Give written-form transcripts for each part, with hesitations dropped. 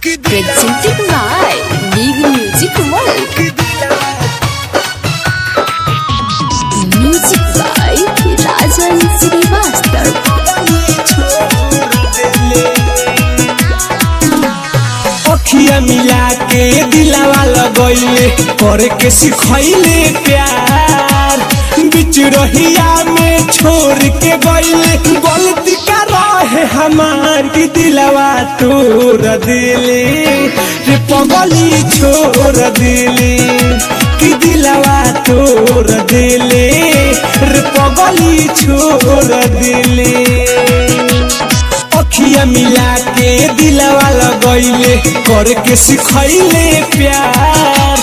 Presented by Big Music World. Music by Rajan Srivastava. अखिया मिला के दिलावा लगइले करे के सिखइले प्यार बीच रहिया में छोड़ के गइले गलती का रहे हमार की दिलावा तोड़ दिले रे पगली छोड़ दिले की दिलावा तोड़ दिले रे पगली छोड़ दिले अखिया मिला के दिलवा लगइले करे के सिखइले प्यार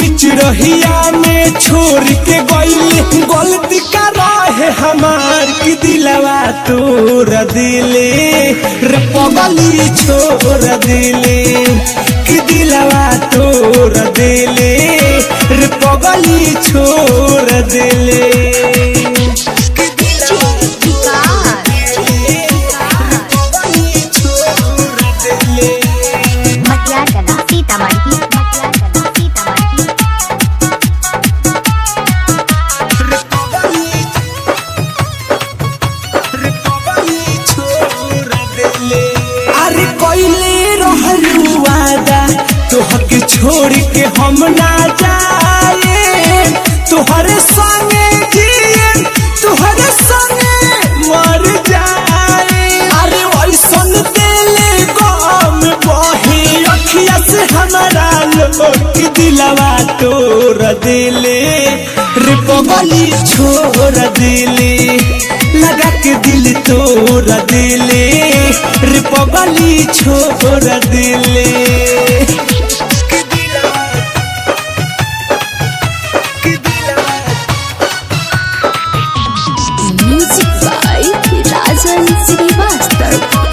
बीच रहिया में छोड़ के गइले गलती का रहे हमार की दिलवा तोड़ दिले रे पगली छोड़ दिले की दिलवा तोड़ दिले रे पगली छोड़ दिले तोहके छोड़ के हम ना जाए तोहरे संगे जिए तोहरे संगे मर जाए अरे वैसन दिले गम बहे अखिया से हमारा लोग दिलवा तोड़ दिले रे पगली छोड़ दिले लगा के दिल तोड़ दिले रे पगली छोड़ दिले Music by Rajan Srivastava.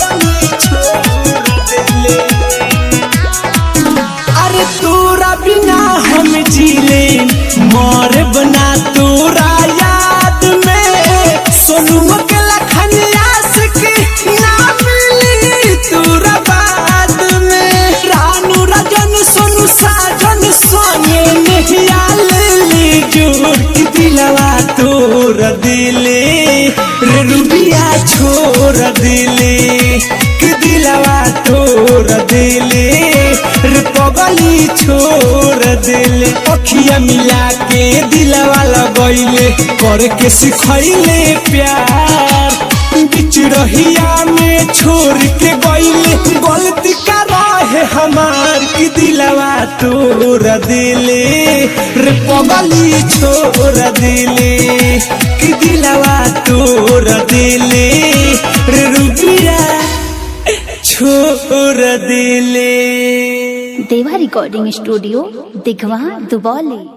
अरे तोरा बिना हम जीले मर बना तोरा याद में सोनू के लखन आशिकी ना मिली तोरा बाद में रानू राजन सोनू साजन सोने नहीं आले जोड़ की दिलवा तोड़ दिले रे रुबिया छोड़ दिले की दिलवा तोड़ दिले रे पगली छोड़ दिले अखिया मिला के दिलवा लगइले करे के सिखइले प्यार बीच रहिया में छोड़ के गइले गलती का रहे हमार की दिलवा तोड़ दिले रे पगली छोड़ दिले की दिलवा तोड़ दिले रे रुबिया छोड़ दिले। देवा रिकॉर्डिंग स्टूडियो दिघवा दुबौली।